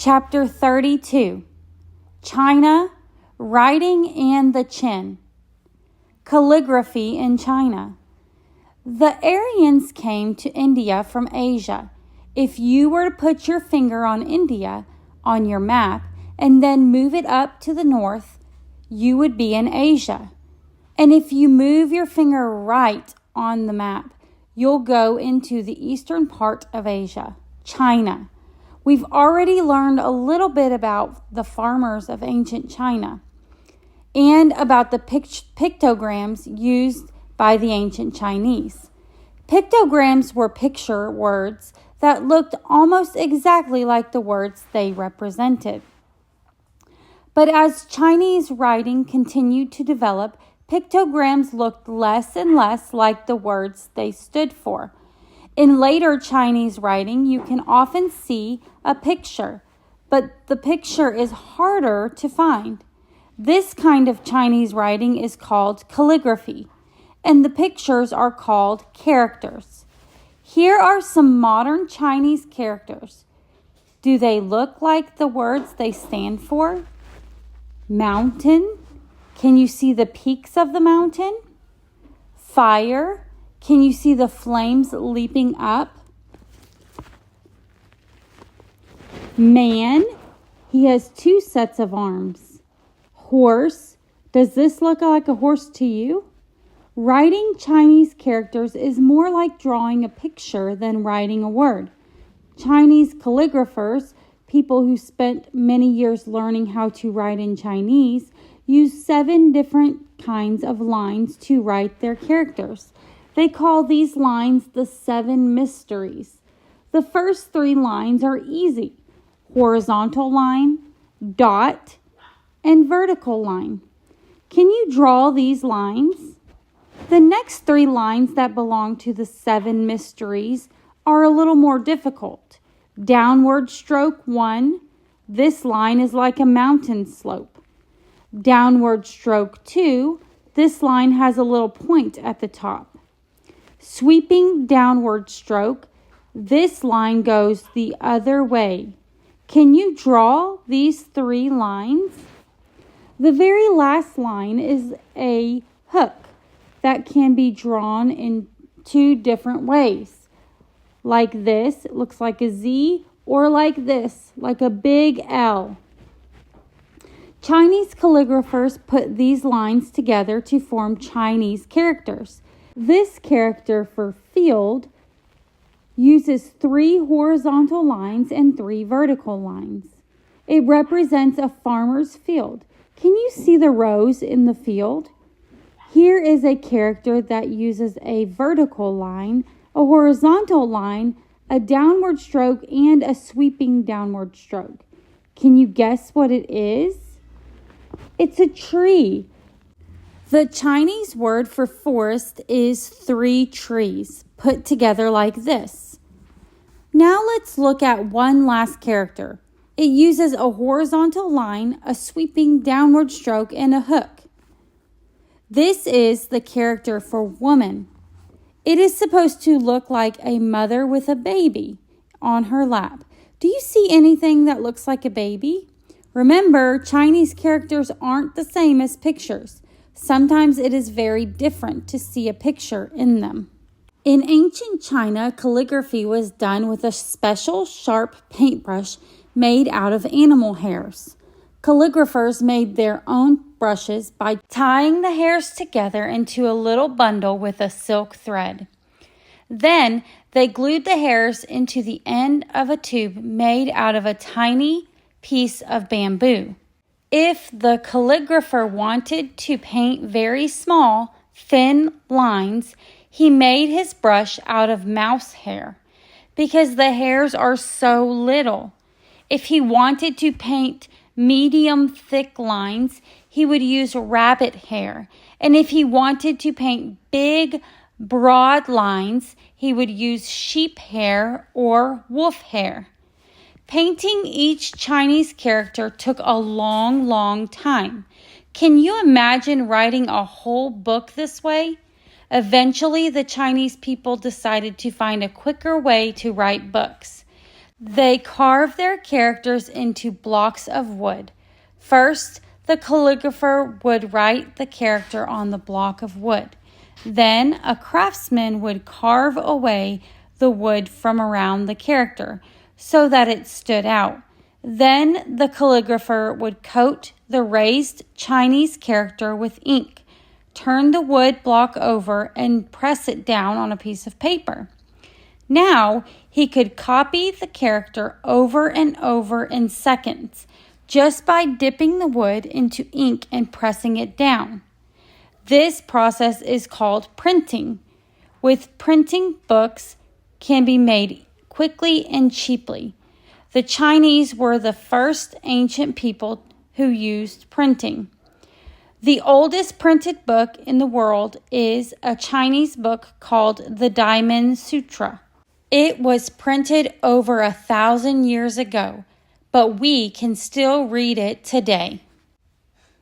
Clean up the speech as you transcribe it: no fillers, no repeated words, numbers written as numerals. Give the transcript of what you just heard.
Chapter 32, China, Writing and the Chin. Calligraphy in China. The Aryans came to India from Asia. If you were to put your finger on India on your map and then move it up to the north, you would be in Asia. And if you move your finger right on the map, you'll go into the eastern part of Asia, China. We've already learned a little bit about the farmers of ancient China and about the pictograms used by the ancient Chinese. Pictograms were picture words that looked almost exactly like the words they represented. But as Chinese writing continued to develop, pictograms looked less and less like the words they stood for. In later Chinese writing, you can often see a picture, but the picture is harder to find. This kind of Chinese writing is called calligraphy, and the pictures are called characters. Here are some modern Chinese characters. Do they look like the words they stand for? Mountain. Can you see the peaks of the mountain? Fire. Can you see the flames leaping up? Man. He has 2 sets of arms. Horse. Does this look like a horse to you? Writing Chinese characters is more like drawing a picture than writing a word. Chinese calligraphers, people who spent many years learning how to write in Chinese, use 7 different kinds of lines to write their characters. They call these lines the 7 mysteries. The first 3 lines are easy: horizontal line, dot, and vertical line. Can you draw these lines? The next 3 lines that belong to the 7 mysteries are a little more difficult. Downward stroke 1. This line is like a mountain slope. Downward stroke 2. This line has a little point at the top. Sweeping downward stroke. This line goes the other way. Can you draw these 3 lines? The very last line is a hook that can be drawn in 2 different ways. Like this, it looks like a Z, or like this, like a big L. Chinese calligraphers put these lines together to form Chinese characters. This character for field uses 3 horizontal lines and 3 vertical lines. It represents a farmer's field. Can you see the rows in the field? Here is a character that uses a vertical line, a horizontal line, a downward stroke, and a sweeping downward stroke. Can you guess what it is? It's a tree. The Chinese word for forest is 3 trees, put together like this. Now let's look at one last character. It uses a horizontal line, a sweeping downward stroke, and a hook. This is the character for woman. It is supposed to look like a mother with a baby on her lap. Do you see anything that looks like a baby? Remember, Chinese characters aren't the same as pictures. Sometimes it is very different to see a picture in them. In ancient China, calligraphy was done with a special sharp paintbrush made out of animal hairs. Calligraphers made their own brushes by tying the hairs together into a little bundle with a silk thread. Then they glued the hairs into the end of a tube made out of a tiny piece of bamboo. If the calligrapher wanted to paint very small, thin lines, he made his brush out of mouse hair because the hairs are so little. If he wanted to paint medium thick lines, he would use rabbit hair. And if he wanted to paint big, broad lines, he would use sheep hair or wolf hair. Painting each Chinese character took a long time. Can you imagine writing a whole book this way? Eventually, the Chinese people decided to find a quicker way to write books. They carved their characters into blocks of wood. First, the calligrapher would write the character on the block of wood. Then, a craftsman would carve away the wood from around the character so that it stood out. Then, the calligrapher would coat the raised Chinese character with ink, turn the wood block over, and press it down on a piece of paper. Now, he could copy the character over and over in seconds just by dipping the wood into ink and pressing it down. This process is called printing. With printing, books can be made quickly and cheaply. The Chinese were the first ancient people who used printing. The oldest printed book in the world is a Chinese book called the Diamond Sutra. It was printed over 1,000 years ago, but we can still read it today.